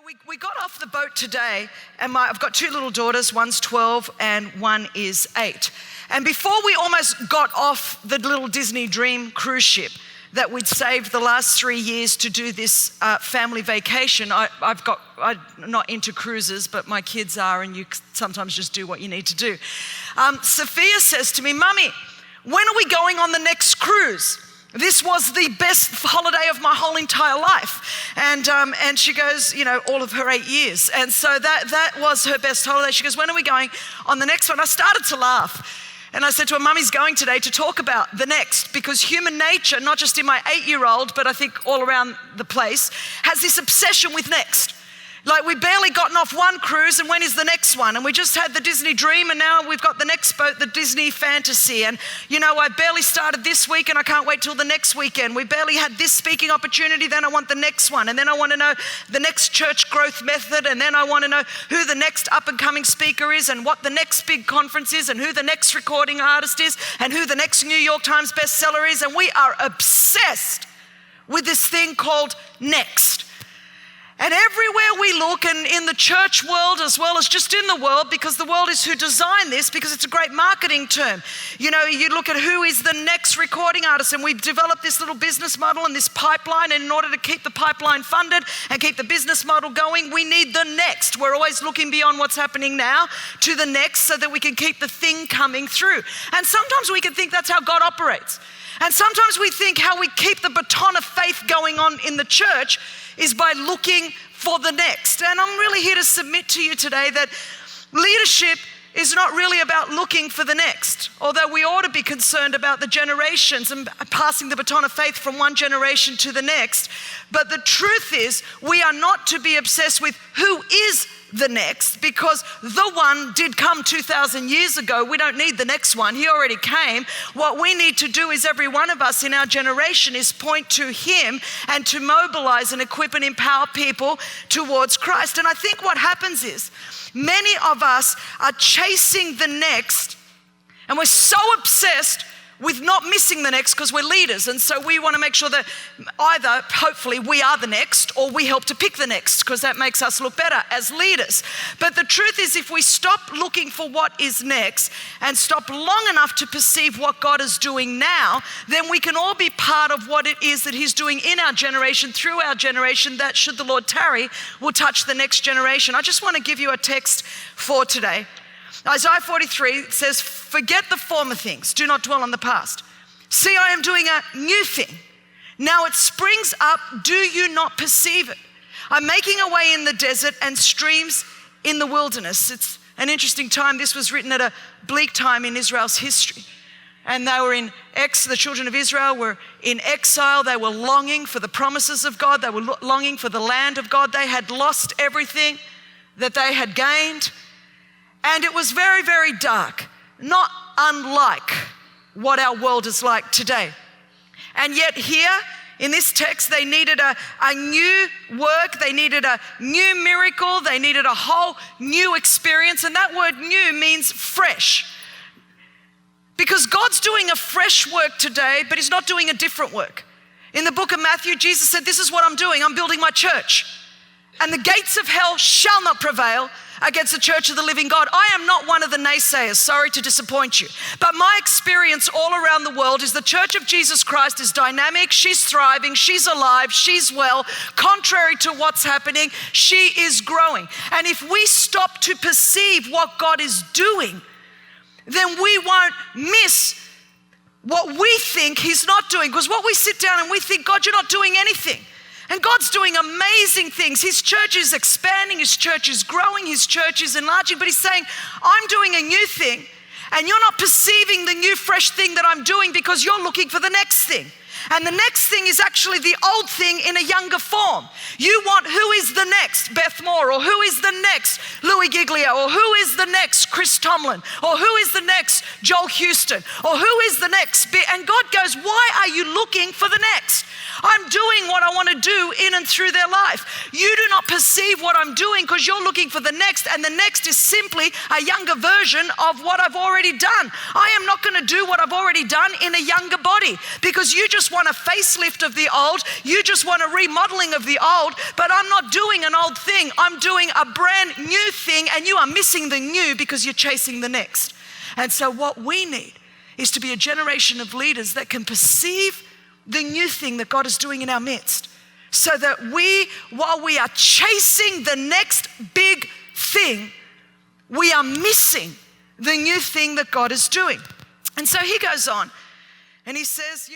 We got off the boat today, and I've got two little daughters, one's 12 and one is 8. And before we almost got off the little Disney Dream cruise ship that we'd saved the last 3 years to do this family vacation, I'm not into cruises, but my kids are, and you sometimes just do what you need to do. Sophia says to me, "Mummy, when are we going on the next cruise? This was the best holiday of my whole entire life." And she goes, all of her 8 years. And so that was her best holiday. She goes, "When are we going on the next one?" I started to laugh. And I said to her, "Mummy's going today to talk about the next," because human nature, not just in my 8-year-old, but I think all around the place, has this obsession with next. Like, we've barely gotten off one cruise, and when is the next one? And we just had the Disney Dream, and now we've got the next boat, the Disney Fantasy. And, I barely started this week, and I can't wait till the next weekend. We barely had this speaking opportunity, then I want the next one. And then I want to know the next church growth method, and then I want to know who the next up-and-coming speaker is, and what the next big conference is, and who the next recording artist is, and who the next New York Times bestseller is. And we are obsessed with this thing called next. And everywhere we look, and in the church world as well as just in the world, because the world is who designed this, because it's a great marketing term. You look at who is the next recording artist, and we've developed this little business model and this pipeline, and in order to keep the pipeline funded and keep the business model going, we need the next. We're always looking beyond what's happening now to the next so that we can keep the thing coming through. And sometimes we can think that's how God operates. And sometimes we think how we keep the baton of faith going on in the church is by looking for the next. And I'm really here to submit to you today that leadership is not really about looking for the next, although we ought to be concerned about the generations and passing the baton of faith from one generation to the next. But the truth is, we are not to be obsessed with who is the next, because the one did come 2,000 years ago. We don't need the next one. He already came. What we need to do is, every one of us in our generation, is point to him and to mobilize and equip and empower people towards Christ. And I think what happens is many of us are chasing the next, and we're so obsessed with not missing the next because we're leaders. And so we want to make sure that either, hopefully, we are the next, or we help to pick the next, because that makes us look better as leaders. But the truth is, if we stop looking for what is next and stop long enough to perceive what God is doing now, then we can all be part of what it is that he's doing in our generation, through our generation, that, should the Lord tarry, will touch the next generation. I just want to give you a text for today. Isaiah 43 says, "Forget the former things, do not dwell on the past. See, I am doing a new thing. Now it springs up, do you not perceive it? I'm making a way in the desert and streams in the wilderness." It's an interesting time. This was written at a bleak time in Israel's history. And they were the children of Israel were in exile. They were longing for the promises of God. They were longing for the land of God. They had lost everything that they had gained. And it was very, very dark, not unlike what our world is like today. And yet here in this text, they needed a new work, they needed a new miracle, they needed a whole new experience. And that word new means fresh. Because God's doing a fresh work today, but he's not doing a different work. In the book of Matthew, Jesus said, "This is what I'm doing. I'm building my church. And the gates of hell shall not prevail against the church of the living God." I am not one of the naysayers, sorry to disappoint you. But my experience all around the world is the church of Jesus Christ is dynamic, she's thriving, she's alive, she's well. Contrary to what's happening, she is growing. And if we stop to perceive what God is doing, then we won't miss what we think he's not doing. Because what we sit down and we think, "God, you're not doing anything." And God's doing amazing things. His church is expanding, his church is growing, his church is enlarging, but he's saying, "I'm doing a new thing, and you're not perceiving the new fresh thing that I'm doing because you're looking for the next thing." And the next thing is actually the old thing in a younger form. You want, who is the next Beth Moore, or who is the next Louis Giglio, or who is the next Chris Tomlin, or who is the next Joel Houston, or who is the next? And God goes, "Why are you looking for the next? I'm doing what I want to do in and through their life. You do not perceive what I'm doing because you're looking for the next, and the next is simply a younger version of what I've already done. I am not going to do what I've already done in a younger body, because you just want a facelift of the old. You just want a remodeling of the old, but I'm not doing an old thing. I'm doing a brand new thing, and you are missing the new because you're chasing the next. And so what we need is to be a generation of leaders that can perceive the new thing that God is doing in our midst, so that while we are chasing the next big thing, we are missing the new thing that God is doing. And so he goes on and he says,